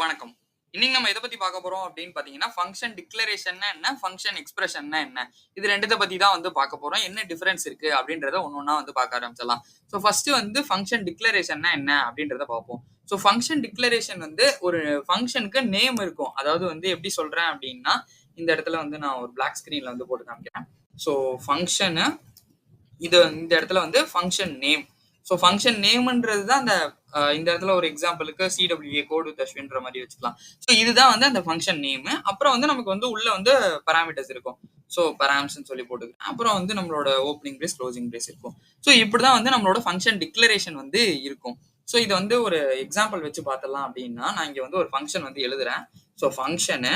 வணக்கம். இன்னைக்கு நம்ம எத பத்தி பார்க்க போறோம் அப்படின்னு பார்த்தீங்கன்னா, ஃபங்ஷன் டிக்ளரேஷன்னா என்ன? ஃபங்ஷன் எக்ஸ்பிரஷன்னா என்ன? இது 2த்த பத்தி தான் வந்து பார்க்க போறோம். என்ன டிஃபரன்ஸ் இருக்கு அப்படின்றத ஒண்ணொண்ணா வந்து பார்க்க ஆரம்பிச்சிடலாம். ஸோ ஃபர்ஸ்ட் வந்து ஃபங்ஷன் டிக்ளரேஷன்னா என்ன அப்படின்றத பார்ப்போம். ஸோ ஃபங்ஷன் டிக்ளரேஷன் வந்து ஒரு ஃபங்ஷனுக்கு நேம் இருக்கும். அதாவது வந்து எப்படி சொல்றேன் அப்படின்னா, இந்த இடத்துல வந்து நான் ஒரு பிளாக் ஸ்கிரீன்ல வந்து போட்டு காமிக்கிறேன். ஸோ ஃபங்ஷனு இந்த இடத்துல வந்து ஃபங்ஷன் நேம். ஸோ ஃபங்ஷன் நேம்ன்றது தான் அந்த இந்த இடத்துல ஒரு எக்ஸாம்பிளுக்கு சிடபிள்யூஏ கோட் வித் அஸ்வின்ற மாதிரி வச்சுக்கலாம். ஸோ இதுதான் வந்து அந்த ஃபங்ஷன் நேமு. அப்புறம் வந்து நமக்கு வந்து உள்ள வந்து பாராமீட்டர்ஸ் இருக்கும். ஸோ பராம்ஸ்ன்னு சொல்லி போட்டுக்கிறேன். அப்புறம் வந்து நம்மளோட ஓப்பனிங் பிரேஸ், க்ளோசிங் பிரேஸ் இருக்கும். ஸோ இப்படிதான் வந்து நம்மளோட ஃபங்ஷன் டிக்ளரேஷன் வந்து இருக்கும். ஸோ இது வந்து ஒரு எக்ஸாம்பிள் வச்சு பார்த்தலாம் அப்படின்னா, நான் இங்க வந்து ஒரு ஃபங்ஷன் வந்து எழுதுறேன். ஸோ ஃபங்ஷனு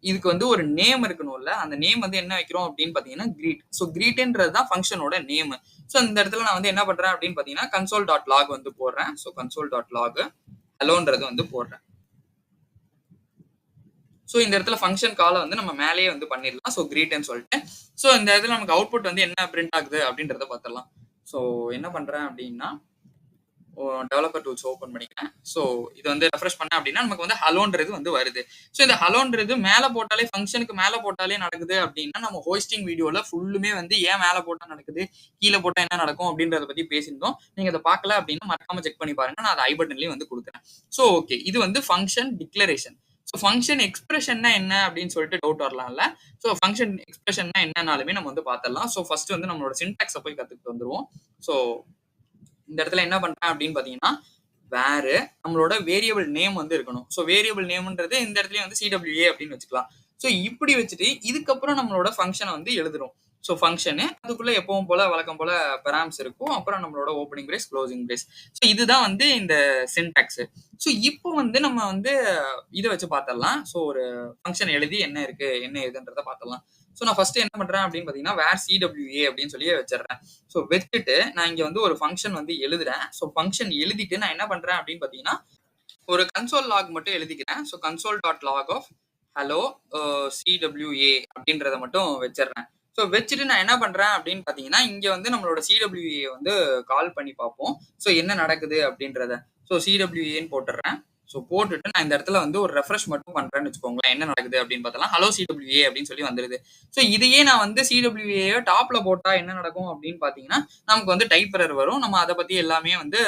இதுக்கு வந்து ஒரு நேம் இருக்கணும்ல. அந்த நேம் வந்து என்ன வைக்கிறோம் அப்படின்னு பார்த்தீங்கன்னா, கிரீட். ஸோ கிரீட்ன்றது தான் ஃபங்ஷனோட நேமு. ஸோ இந்த இடத்துல நான் வந்து என்ன பண்றேன் அப்படின்னு பார்த்தீங்கன்னா, கன்சோல் டாட் லாக் வந்து போடுறேன். ஸோ கன்சோல் டாட் லாக் ஹலோன்றது வந்து போடுறேன். ஸோ இந்த இடத்துல ஃபங்ஷன் காலை வந்து நம்ம மேலேயே வந்து பண்ணிடலாம். ஸோ கிரீட்ன்னு சொல்லிட்டு. ஸோ இந்த இடத்துல நமக்கு அவுட்புட் வந்து என்ன பிரிண்ட் ஆகுது அப்படின்றத பார்த்துடலாம். ஸோ என்ன பண்றேன் அப்படின்னா, டெவலப்பர் டூல்ஸ் ஓப்பன் பண்ணிக்கிறேன். ஸோ இது வந்து ரெஃப்ரெஷ் பண்ணேன் அப்படின்னா நமக்கு வந்து ஹலோன்றது வந்து வருது. ஸோ இந்த ஹலோன்றது மேலே போட்டாலே ஃபங்க்ஷனுக்கு மேலே போட்டாலே நடக்குது அப்படின்னா, நம்ம ஹோஸ்டிங் வீடியோல ஃபுல்லுமே வந்து ஏன் மேலே போட்டா நடக்குது, கீழே போட்டா என்ன நடக்கும் அப்படின்றத பத்தி பேசியிருந்தோம். நீங்க அதை பார்க்கல அப்படின்னா மறக்காம செக் பண்ணி பாருங்க. நான் அதை ஐ பட்டன்லயும் வந்து கொடுக்குறேன். ஸோ ஓகே, இது வந்து ஃபங்க்ஷன் டிக்ளரேஷன். ஸோ ஃபங்க்ஷன் எக்ஸ்பிரஷன்னா என்ன அப்படின்னு சொல்லிட்டு டவுட் வரலாம்ல. ஸோ ஃபங்க்ஷன் எக்ஸ்பிரஷன்னா என்னன்னாலுமே நம்ம வந்து பார்த்துடலாம். ஸோ ஃபர்ஸ்ட் வந்து நம்மளோட சின்டாக்ஸை போய் கத்துக்கிட்டு வந்துருவோம். ஸோ இந்த இடத்துல என்ன பண்றேன் அப்படின்னு பாத்தீங்கன்னா, வேறு நம்மளோட வேரியபிள் நேம் வந்து இருக்கணும். ஸோ வேரியபிள் நேம்ன்றது இந்த இடத்துலயும் வந்து சிடபிள்யூஏ அப்படின்னு வச்சுக்கலாம். ஸோ இப்படி வச்சுட்டு இதுக்கப்புறம் நம்மளோட ஃபங்க்ஷனை வந்து எழுதுறோம். ஸோ ஃபங்க்ஷனு அதுக்குள்ள எப்பவும் போல வழக்கம் போல பெராம்ஸ் இருக்கும். அப்புறம் நம்மளோட opening brace, closing brace. So இதுதான் வந்து இந்த சின்டாக்ஸ். ஸோ இப்போ வந்து நம்ம வந்து இதை வச்சு பார்த்துடலாம். ஸோ ஒரு ஃபங்க்ஷன் எழுதி என்ன இருக்கு, என்ன ஏதுன்றத பார்த்துடலாம். ஸோ நான் ஃபர்ஸ்ட் என்ன பண்றேன் அப்படின்னு பாத்தீங்கன்னா, வேர் சிடபிள்யூஏ அப்படின்னு சொல்லி வச்சிடுறேன். ஸோ வச்சுட்டு நான் இங்க வந்து ஒரு ஃபங்க்ஷன் வந்து எழுதுறேன். ஸோ ஃபங்க்ஷன் எழுதிட்டு நான் என்ன பண்றேன் அப்படின்னு பாத்தீங்கன்னா, ஒரு கன்சோல் லாக் மட்டும் எழுதிக்கிறேன். So console dot log of hello CWA அப்படின்றத மட்டும் வச்சிடுறேன். ஸோ வச்சுட்டு நான் என்ன பண்றேன் அப்படின்னு பாத்தீங்கன்னா, இங்க வந்து நம்மளோட சிடபிள்யூஏ வந்து கால் பண்ணி பார்ப்போம். ஸோ என்ன நடக்குது அப்படின்றத. ஸோ சிடபிள்யூஏன்னு போட்டுடுறேன். ஸோ போட்டுட்டு நான் இந்த இடத்துல வந்து ஒரு ரெஃப்ரெஷ் மட்டும் பண்றேன்னு வச்சுக்கோங்களேன். என்ன நடக்குது அப்படின்னு பார்த்தலாம். ஹலோ சிடபிள்யூஏ அப்படின்னு சொல்லி வந்துருது. ஸோ இதையே நான் வந்து சிடபிள்யூஏ டாப்ல போட்டா என்ன நடக்கும் அப்படின்னு பாத்தீங்கன்னா, நமக்கு வந்து டைப் எரர் வரும். நம்ம அதை பத்தி எல்லாமே வந்து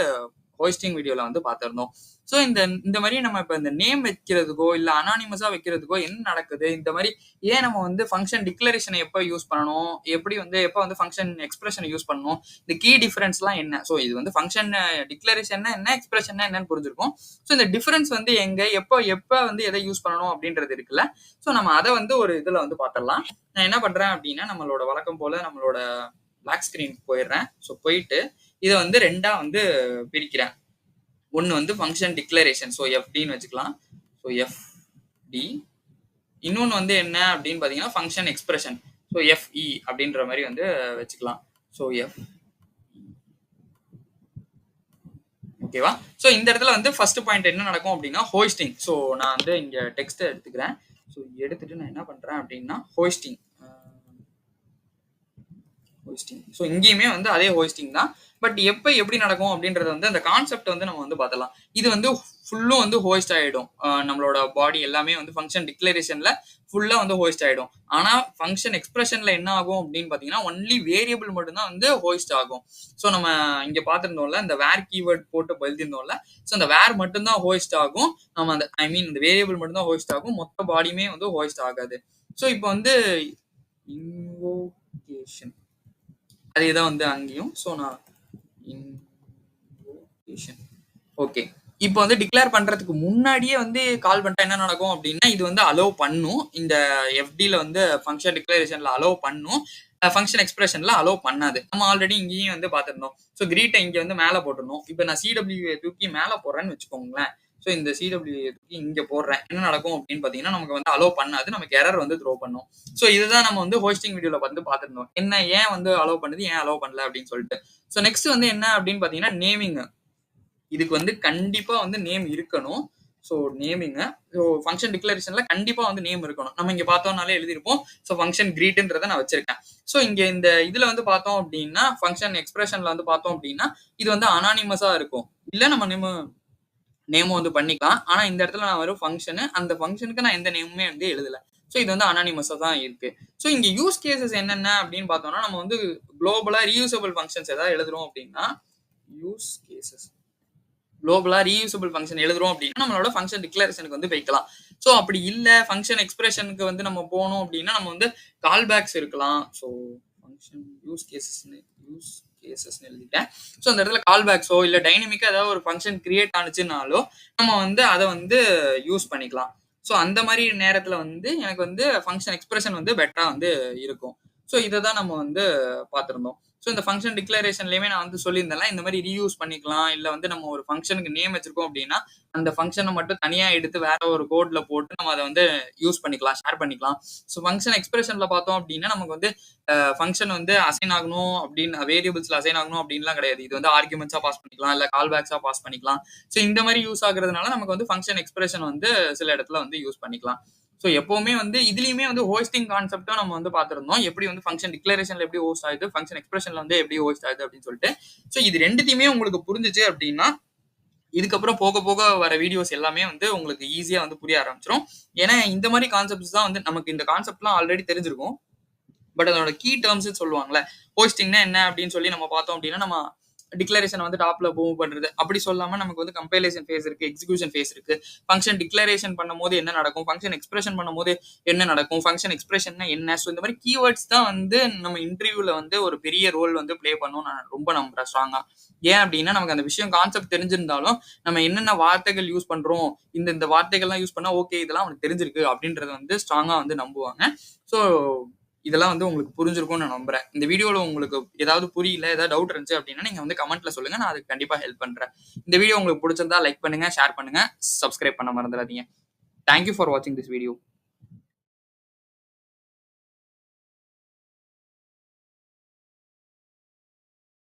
ஹோஸ்டிங் வீடியோல வந்து பார்த்திருந்தோம். ஸோ இந்த மாதிரி நம்ம இப்ப இந்த நேம் வைக்கிறதுக்கோ இல்ல அனானிமஸா வைக்கிறதுக்கோ என்ன நடக்குது, இந்த மாதிரி ஏன் நம்ம வந்து ஃபங்க்ஷன் டிக்ளரேஷனை எப்ப யூஸ் பண்ணணும், எப்படி வந்து எப்ப வந்து ஃபங்க்ஷன் எக்ஸ்பிரஷனை யூஸ் பண்ணணும், இந்த கீ டிஃபரன்ஸ்லாம் என்ன. ஸோ இது வந்து ஃபங்க்ஷன் டிக்ளரேஷன்னா என்ன, எக்ஸ்பிரஷன்னா என்னன்னு புரிஞ்சிருக்கும். ஸோ இந்த டிஃபரன்ஸ் வந்து எங்க எப்ப எப்ப வந்து எதை யூஸ் பண்ணணும் அப்படின்றது இருக்குல்ல. ஸோ நம்ம அதை வந்து ஒரு இதுல வந்து பார்த்துடலாம். நான் என்ன பண்றேன் அப்படின்னா, நம்மளோட வழக்கம் போல நம்மளோட பிளாக் ஸ்கிரீன் போயிடுறேன். ஸோ போயிட்டு இதை வந்து ரெண்டா வந்து பிரிக்கிறேன். ஒன்னு வந்து ஃபங்க்ஷன் டிக்ளரேஷன். ஸோ எஃப்டின்னு வச்சுக்கலாம். So FT. இன்னொன்னு வந்து என்ன அப்படின்னு பாத்தீங்கன்னா, ஃபங்க்ஷன் எக்ஸ்பிரஷன். ஸோ எஃப்இ அப்படின்ற மாதிரி வந்து வச்சுக்கலாம். ஸோ எஃப் ஓகேவா. ஸோ இந்த இடத்துல வந்து ஃபர்ஸ்ட் பாயிண்ட் என்ன நடக்கும் அப்படின்னா, ஹோஸ்டிங். ஸோ நான் வந்து இங்க டெக்ஸ்ட் எடுத்துக்கிறேன். ஸோ எடுத்துட்டு நான் என்ன பண்றேன் அப்படின்னா, ஹோஸ்டிங். ஸோ இங்கேயுமே வந்து அதே ஹோஸ்டிங் தான். பட் எப்ப எப்படி நடக்கும் அப்படின்றது வந்து அந்த கான்செப்ட் வந்து நம்ம வந்து பார்த்தலாம். இது வந்து ஃபுல்லும் வந்து ஹோஸ்ட் ஆயிடும். நம்மளோட பாடி எல்லாமே வந்து ஃபங்க்ஷன் டிக்ளரேஷன்ல ஃபுல்லா வந்து ஹோஸ்ட் ஆயிடும். ஆனா ஃபங்க்ஷன் எக்ஸ்பிரஷன்ல என்ன ஆகும் அப்படின்னு பாத்தீங்கன்னா, ஒன்லி வேரியபிள் மட்டும் தான் வந்து ஹோஸ்ட் ஆகும். ஸோ நம்ம இங்க பார்த்திருந்தோம்ல, இந்த வேர் கீவேர்ட் போட்டு எழுதிருந்தோம்ல. ஸோ அந்த வேர் மட்டும் தான் ஹோஸ்ட் ஆகும். நம்ம அந்த இந்த வேரியபிள் மட்டும் தான் ஹோஸ்ட் ஆகும். மொத்த பாடியுமே வந்து ஹோஸ்ட் ஆகாது. ஸோ இப்போ வந்து இன்வோகேஷன் அதே தான் வந்து அங்கேயும். ஸோ நான் இன்வோகேஷன் ஓகே. இப்போ வந்து டிக்ளேர் பண்றதுக்கு முன்னாடியே வந்து கால் பண்ணிட்டா என்ன நடக்கும் அப்படின்னா, இது வந்து அலோவ் பண்ணும். இந்த எஃப்டில வந்து ஃபங்க்ஷன் டிக்ளரேஷன்ல அலோவ் பண்ணும். ஃபங்க்ஷன் எக்ஸ்பிரஷன்ல அலோவ் பண்ணாது. நம்ம ஆல்ரெடி இங்கேயும் வந்து பார்த்திருந்தோம். ஸோ கிரீட்டை இங்க வந்து மேல போட்டுருந்தோம். இப்போ நான் சிடபிள்யூஏ தூக்கி மேல போடுறேன்னு வச்சுக்கோங்களேன். ஸோ இந்த சிடபிள்யூஏ தூக்கி இங்க போடுறேன். என்ன நடக்கும் அப்படின்னு பாத்தீங்கன்னா, நமக்கு வந்து அலோவ் பண்ணாது. நமக்கு எரர் வந்து த்ரோ பண்ணும். ஸோ இதுதான் நம்ம வந்து ஹோஸ்டிங் வீடியோல வந்து பார்த்திருந்தோம். என்ன ஏன் வந்து அலோவ் பண்ணுது, ஏன் அலோவ் பண்ணல அப்படின்னு சொல்லிட்டு. ஸோ நெக்ஸ்ட் வந்து என்ன அப்படின்னு பாத்தீங்கன்னா, நேமிங். இதுக்கு வந்து கண்டிப்பா வந்து நேம் இருக்கணும். So naming. ஸோ ஃபங்க்ஷன் டிக்ளரேஷன்ல கண்டிப்பா வந்து நேம் இருக்கணும். நம்ம இங்க பார்த்தோம்னாலே எழுதிருப்போம். ஸோ ஃபங்க்ஷன் கிரீட்ன்றதை நான் வச்சிருக்கேன். ஸோ இங்க இந்த இதுல வந்து பார்த்தோம் அப்படின்னா, ஃபங்க்ஷன் எக்ஸ்பிரஷன்ல வந்து பார்த்தோம் அப்படின்னா, இது வந்து அனானிமஸா இருக்கும். இல்ல நம்ம நேமும் வந்து பண்ணிக்கலாம். ஆனா இந்த இடத்துல நான் வெறும் ஃபங்ஷனு. அந்த ஃபங்ஷனுக்கு நான் எந்த நேமுமே வந்து எழுதல. ஸோ இது வந்து அனானிமஸா தான் இருக்கு. ஸோ இங்க யூஸ் கேஸஸ் என்னென்ன அப்படின்னு பார்த்தோம்னா, நம்ம வந்து குளோபலா ரீயூசபிள் ஃபங்ஷன்ஸ் ஏதாவது எழுதுறோம் அப்படின்னா, யூஸ் கேஸஸ் குளோபலா ரீயூசபிள் ஃபங்ஷன் எழுதுறோம் அப்படின்னா, நம்மளோட ஃபங்ஷன் டிக்ளரேஷனுக்கு வந்து வைக்கலாம். ஸோ அப்படி இல்ல ஃபங்ஷன் எக்ஸ்பிரஷனுக்கு வந்து நம்ம போனோம் அப்படின்னா, நம்ம வந்து கால் பேக்ஸ் இருக்கலாம். ஸோ ஃபங்ஷன் யூஸ் கேஸஸ்ன்னு எழுதிட்டேன். ஸோ அந்த இடத்துல கால் பேக்ஸோ இல்ல டைனமிக்கா ஏதாவது ஒரு ஃபங்ஷன் கிரியேட் ஆனுச்சுனாலோ, நம்ம வந்து அத வந்து யூஸ் பண்ணிக்கலாம். ஸோ அந்த மாரி நேரத்துல வந்து எனக்கு வந்து ஃபங்ஷன் எக்ஸ்பிரஷன் வந்து பெட்டரா வந்து இருக்கும். ஸோ இத தான் நம்ம வந்து பார்த்திருந்தோம். ஸோ இந்த ஃபங்ஷன் டிக்ளரேஷன்லயுமே நான் வந்து சொல்லியிருந்தேன்ல, இந்த மாரி ரீயூஸ் பண்ணிக்கலாம். இல்ல வந்து நம்ம ஒரு ஃபங்ஷனுக்கு நேம் வச்சிருக்கோம் அப்படின்னா, அந்த ஃபங்ஷன மட்டும் தனியா எடுத்து வேற ஒரு கோட்ல போட்டு நம்ம அத வந்து யூஸ் பண்ணிக்கலாம், ஷேர் பண்ணிக்கலாம். ஸோ ஃபங்ஷன் எக்ஸ்பிரஷன்ல பார்த்தோம் அப்படின்னா, நமக்கு வந்து ஃபங்ஷன் வந்து அசைன் ஆகணும் அப்படின்னு வேரியபிள்ஸ்ல அசைன் ஆகணும் அப்படின்லாம் கிடையாது. இது வந்து ஆர்குமெண்ட்ஸா பாஸ் பண்ணிக்கலாம், இல்ல கால் பேக்ஸா பாஸ் பண்ணிக்கலாம். ஸோ இந்த மாரி யூஸ் ஆகுறதுனால நமக்கு வந்து ஃபங்ஷன் எக்ஸ்பிரஷன் வந்து சில இடத்துல வந்து யூஸ் பண்ணிக்கலாம். ஸோ எப்பவுமே வந்து இதுலயுமே வந்து ஹோஸ்டிங் கான்செப்டும் நம்ம வந்து பார்த்திருந்தோம். எப்படி வந்து ஃபங்ஷன் டிக்ளரேஷன்ல எப்படி ஹோஸ்ட் ஆகுது, ஃபங்ஷன் எக்ஸ்பிரஷன்ல வந்து எப்படி ஹோஸ்ட் ஆகுது அப்படின்னு சொல்லிட்டு. ஸோ இது 2த்தையுமே உங்களுக்கு புரிஞ்சுச்சு அப்படின்னா, இதுக்கப்புறம் போக போக வர வீடியோஸ் எல்லாமே வந்து உங்களுக்கு ஈஸியா வந்து புரிய ஆரம்பிச்சிரும். ஏன்னா இந்த மாரி கான்செப்ட்ஸ் தான் வந்து நமக்கு இந்த கான்செப்ட்லாம் ஆல்ரெடி தெரிஞ்சிருக்கும். பட் அதோட கீ டேர்ம்ஸ் சொல்லுவாங்கல்ல. ஹோஸ்டிங்னா என்ன அப்படின்னு சொல்லி நம்ம பார்த்தோம் அப்படின்னா, நம்ம டிக்ளரேஷன் வந்து டாப்ல மூவ் பண்றது. அப்படி சொல்லாம நமக்கு வந்து கம்பைலேஷன் ஃபேஸ் இருக்கு, எக்ஸிகியூஷன் ஃபேஸ் இருக்கு. ஃபங்ஷன் டிக்ளரேஷன் பண்ணும்போது என்ன நடக்கும்? ஃபங்ஷன் எக்ஸ்பிரஷன் பண்ணும்போது என்ன நடக்கும்? ஃபங்ஷன் எக்ஸ்பிரஷன்னா என்ன? ஸோ இந்த மாரி கீவேர்ட்ஸ் தான் வந்து நம்ம இன்டர்வியூல வந்து ஒரு பெரிய ரோல் வந்து ப்ளே பண்ணும்னு நான் ரொம்ப நம்புறேன் ஸ்ட்ராங்கா. ஏன் அப்படின்னா, நமக்கு அந்த விஷயம் கான்செப்ட் தெரிஞ்சிருந்தாலும், நம்ம என்னென்ன வார்த்தைகள் யூஸ் பண்றோம், இந்த வார்த்தைகள்லாம் யூஸ் பண்ணா ஓகே இதெல்லாம் அவனுக்கு தெரிஞ்சிருக்கு அப்படின்றத வந்து ஸ்ட்ராங்கா வந்து நம்புவாங்க. ஸோ இதெல்லாம் வந்து உங்களுக்கு புரிஞ்சிருக்கும்னு நான் நம்புறேன். இந்த வீடியோல உங்களுக்கு ஏதாவது புரியல, ஏதாவது டவுட் இருந்துச்சு அப்படின்னா, நீங்க வந்து கமெண்ட்ல சொல்லுங்க. நான் அதுக்கு கண்டிப்பா ஹெல்ப் பண்றேன். இந்த வீடியோ உங்களுக்கு புடிச்சிருந்தா லைக் பண்ணுங்க, ஷேர் பண்ணுங்க, சப்ஸ்கிரைப் பண்ண மறந்துடாதீங்க. தேங்க் யூ ஃபார் வாட்சிங் திஸ் வீடியோ.